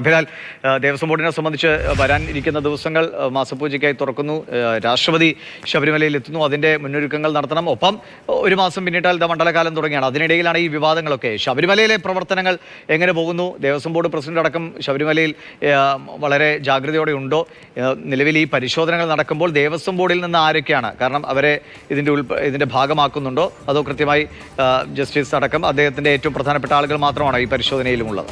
അഭിലാൽ, ദേവസ്വം ബോർഡിനെ സംബന്ധിച്ച് വരാനിരിക്കുന്ന ദിവസങ്ങൾ മാസപൂജയ്ക്കായി തുറക്കുന്നു. രാഷ്ട്രപതി ശബരിമലയിൽ എത്തുന്നു. അതിൻ്റെ മുന്നൊരുക്കങ്ങൾ നടത്തണം. ഒപ്പം ഒരു മാസം പിന്നിട്ടാൽ മണ്ഡലകാലം തുടങ്ങിയാണ്. അതിനിടയിലാണ് ഈ വിവാദങ്ങളൊക്കെ. ശബരിമലയിലെ പ്രവർത്തനങ്ങൾ എങ്ങനെ പോകുന്നു? ദേവസ്വം ബോർഡ് പ്രസിഡന്റ് അടക്കം ശബരിമലയിൽ വളരെ ജാഗ്രതയോടെ ഉണ്ടോ? നിലവിൽ ഈ പരിശോധനകൾ നടക്കുമ്പോൾ ദേവസ്വം ബോർഡിൽ നിന്ന് ആരൊക്കെയാണ്? കാരണം അവരെ ഇതിൻ്റെ ഭാഗമാക്കുന്നുണ്ടോ? അതോ കൃത്യമായി ജസ്റ്റിസ് അടക്കം അദ്ദേഹത്തിൻ്റെ ഏറ്റവും പ്രധാനപ്പെട്ട ആളുകൾ മാത്രമാണോ ഈ പരിശോധനയിലുമുള്ളത്?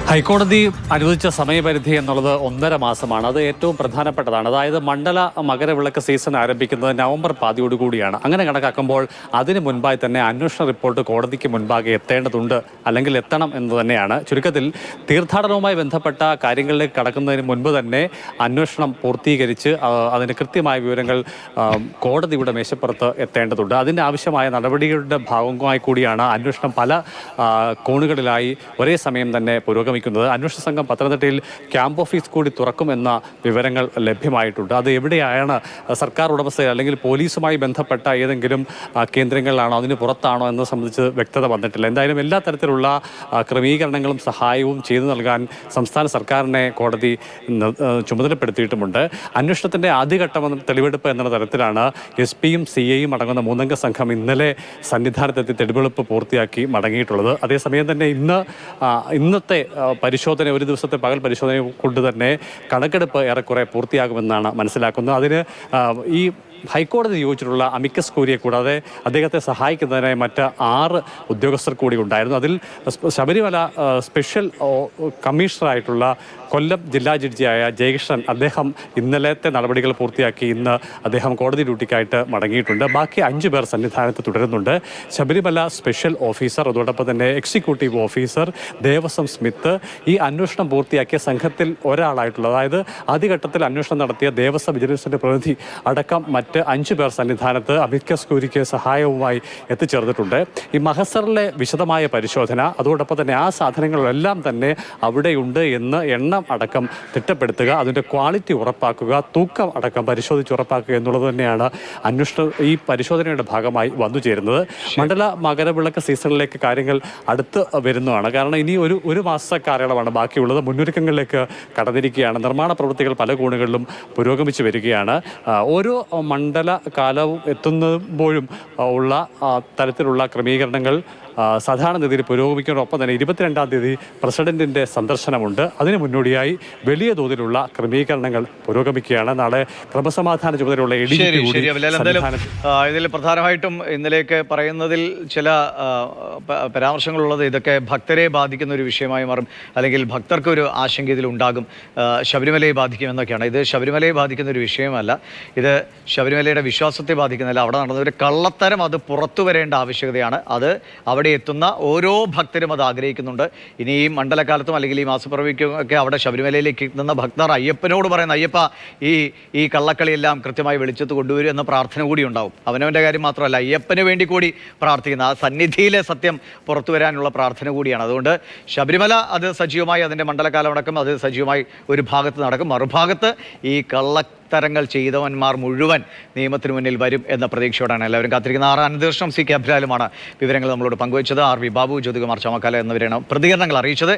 ഹൈക്കോടതി അനുവദിച്ച സമയപരിധി എന്നുള്ളത് 1.5 മാസമാണ്. അത് ഏറ്റവും പ്രധാനപ്പെട്ടതാണ്. അതായത് മണ്ഡല മകരവിളക്ക് സീസൺ ആരംഭിക്കുന്നത് നവംബർ പാതിയോടുകൂടിയാണ്. അങ്ങനെ കണക്കാക്കുമ്പോൾ അതിന് മുൻപായി തന്നെ അന്വേഷണ റിപ്പോർട്ട് കോടതിക്ക് മുൻപാകെ എത്തേണ്ടതുണ്ട്, അല്ലെങ്കിൽ എത്തണം എന്ന് തന്നെയാണ്. ചുരുക്കത്തിൽ തീർത്ഥാടനവുമായി ബന്ധപ്പെട്ട കാര്യങ്ങളിലേക്ക് കടക്കുന്നതിന് മുൻപ് തന്നെ അന്വേഷണം പൂർത്തീകരിച്ച് അതിന് കൃത്യമായ വിവരങ്ങൾ കോടതിയുടെ മേശപ്പുറത്ത് എത്തേണ്ടതുണ്ട്. അതിൻ്റെ ആവശ്യമായ നടപടികളുടെ ഭാഗമായി കൂടിയാണ് അന്വേഷണം പല കോണുകളിലായി ഒരേ സമയം തന്നെ പുരോഗമിക്കുന്നത്. അന്വേഷണ സംഘം പത്തനംതിട്ടയിൽ ക്യാമ്പ് ഓഫീസ് കൂടി തുറക്കുമെന്ന വിവരങ്ങൾ ലഭ്യമായിട്ടുണ്ട്. അത് എവിടെയാണ്? സർക്കാർ ഉടമസ്ഥ അല്ലെങ്കിൽ പോലീസുമായി ബന്ധപ്പെട്ട ഏതെങ്കിലും കേന്ദ്രങ്ങളിലാണോ, അതിന് പുറത്താണോ എന്നത് സംബന്ധിച്ച് വ്യക്തത വന്നിട്ടില്ല. എന്തായാലും എല്ലാ തരത്തിലുള്ള ക്രമീകരണങ്ങളും സഹായവും ചെയ്തു നൽകാൻ സംസ്ഥാന സർക്കാരിനെ കോടതി ചുമതലപ്പെടുത്തിയിട്ടുമുണ്ട്. അന്വേഷണത്തിൻ്റെ ആദ്യഘട്ടം തെളിവെടുപ്പ് എന്ന തരത്തിലാണ് SP-യും CA-യും അടങ്ങുന്ന 3-അംഗ സംഘം ഇന്നലെ സന്നിധാനത്തെത്തി തെളിവെടുപ്പ് പൂർത്തിയാക്കി മടങ്ങിയിട്ടുള്ളത്. അതേസമയം തന്നെ ഇന്നത്തെ പരിശോധന, ഒരു ദിവസത്തെ പകൽ പരിശോധന കൊണ്ട് തന്നെ കണക്കെടുപ്പ് ഏറെക്കുറെ പൂർത്തിയാകുമെന്നാണ് മനസ്സിലാക്കുന്നത്. അതിന് ഈ ഹൈക്കോടതി നിയോഗിച്ചിട്ടുള്ള അമിക്കസ് ക്യൂറിയെ കൂടാതെ അദ്ദേഹത്തെ സഹായിക്കുന്നതിനായി മറ്റ് 6 ഉദ്യോഗസ്ഥർ കൂടി ഉണ്ടായിരുന്നു. അതിൽ ശബരിമല സ്പെഷ്യൽ കമ്മീഷണറായിട്ടുള്ള കൊല്ലം ജില്ലാ ജഡ്ജിയായ ജയകൃഷ്ണൻ, അദ്ദേഹം ഇന്നലത്തെ നടപടികൾ പൂർത്തിയാക്കി ഇന്ന് അദ്ദേഹം കോടതി ഡ്യൂട്ടിക്കായിട്ട് മടങ്ങിയിട്ടുണ്ട്. ബാക്കി 5 പേർ സന്നിധാനത്ത് തുടരുന്നുണ്ട്. ശബരിമല സ്പെഷ്യൽ ഓഫീസർ, അതോടൊപ്പം തന്നെ എക്സിക്യൂട്ടീവ് ഓഫീസർ, ദേവസ്വം സ്മിത്ത്, ഈ അന്വേഷണം പൂർത്തിയാക്കിയ സംഘത്തിൽ ഒരാളായിട്ടുള്ള, അതായത് ആദ്യഘട്ടത്തിൽ അന്വേഷണം നടത്തിയ ദേവസ്വം വിജിലൻസിൻ്റെ പ്രതിനിധി അടക്കം മറ്റ് 5 പേർ സന്നിധാനത്ത് അമിക്കസ് ക്യൂറിക്ക് സഹായവുമായി എത്തിച്ചേർന്നിട്ടുണ്ട്. ഈ മഹസറിലെ വിശദമായ പരിശോധന, അതോടൊപ്പം തന്നെ ആ സാധനങ്ങളെല്ലാം തന്നെ അവിടെയുണ്ട് എന്ന് എണ്ണം അടക്കം തിട്ടപ്പെടുത്തുക, അതിൻ്റെ ക്വാളിറ്റി ഉറപ്പാക്കുക, തൂക്കം അടക്കം പരിശോധിച്ച് ഉറപ്പാക്കുക എന്നുള്ളത് തന്നെയാണ് ഈ പരിശോധനയുടെ ഭാഗമായി വന്നു ചേരുന്നത്. മണ്ഡല മകരവിളക്ക് സീസണിലേക്ക് കാര്യങ്ങൾ അടുത്ത് വരുന്നതാണ്. കാരണം ഇനി ഒരു മാസ കാലയളവാണ് ബാക്കിയുള്ളത്. മുന്നൊരുക്കങ്ങളിലേക്ക് കടന്നിരിക്കുകയാണ്. നിർമ്മാണ പ്രവൃത്തികൾ പല കോണുകളിലും പുരോഗമിച്ചു വരികയാണ്. ഓരോ മണ്ഡല കാലവും എത്തുമ്പോഴും ഉള്ള തരത്തിലുള്ള ക്രമീകരണങ്ങൾ സാധാരണഗതിയിൽ പുരോഗമിക്കുന്നതോടൊപ്പം തന്നെ 22-ാം തീയതി പ്രസിഡന്റിൻ്റെ സന്ദർശനമുണ്ട്. അതിന് മുന്നോടിയായി വലിയ തോതിലുള്ള ക്രമീകരണങ്ങൾ പുരോഗമിക്കുകയാണ്. നാളെ ക്രമസമാധാന ചുമതലയുള്ള ഇതിൽ പ്രധാനമായിട്ടും ഇന്നലെയൊക്കെ പറയുന്നതിൽ ചില പരാമർശങ്ങളുള്ളത് ഇതൊക്കെ ഭക്തരെ ബാധിക്കുന്ന ഒരു വിഷയമായി മാറും, അല്ലെങ്കിൽ ഭക്തർക്ക് ഒരു ആശങ്ക ഇതിലുണ്ടാകും, ശബരിമലയെ ബാധിക്കുമെന്നൊക്കെയാണ്. ഇത് ശബരിമലയെ ബാധിക്കുന്ന ഒരു വിഷയമല്ല, ഇത് ശബരിമലയുടെ വിശ്വാസത്തെ ബാധിക്കുന്നില്ല. അവിടെ നടന്ന ഒരു കള്ളത്തരം അത് പുറത്തു വരേണ്ട ആവശ്യകതയാണ്. അത് അവിടെ എത്തുന്ന ഓരോ ഭക്തരും അത് ആഗ്രഹിക്കുന്നുണ്ട്. ഇനി ഈ മണ്ഡലകാലത്തും അല്ലെങ്കിൽ ഈ മാസപ്പിറവിക്കും ഒക്കെ അവിടെ ശബരിമലയിലേക്ക് എത്തുന്ന ഭക്തർ അയ്യപ്പനോട് പറയുന്ന, അയ്യപ്പ ഈ കള്ളക്കളിയെല്ലാം കൃത്യമായി വെളിച്ചത്ത് കൊണ്ടുവരും എന്ന പ്രാർത്ഥന കൂടി ഉണ്ടാവും. അവനവൻ്റെ കാര്യം മാത്രമല്ല, അയ്യപ്പന് വേണ്ടി കൂടി പ്രാർത്ഥിക്കുന്ന, ആ സന്നിധിയിലെ സത്യം പുറത്തു വരാനുള്ള പ്രാർത്ഥന കൂടിയാണ്. അതുകൊണ്ട് ശബരിമല അത് സജീവമായി, അതിൻ്റെ മണ്ഡലകാലം അടക്കം അത് സജീവമായി ഒരു ഭാഗത്ത് നടക്കും. മറുഭാഗത്ത് ഈ കള്ളത്തരങ്ങൾ ചെയ്തവന്മാർ മുഴുവൻ നിയമത്തിന് മുന്നിൽ വരും എന്ന പ്രതീക്ഷയോടാണ് എല്ലാവരും കാത്തിരിക്കുന്നത്. അനന്തകൃഷ്ണൻ, CK അഭിലാലുമാണ് വിവരങ്ങൾ നമ്മളോട് പങ്കുവച്ചത്. RV ബാബു, ജ്യോതികുമാർ ചമക്കാല എന്നിവരാണ് പ്രതികരണങ്ങൾ അറിയിച്ചത്.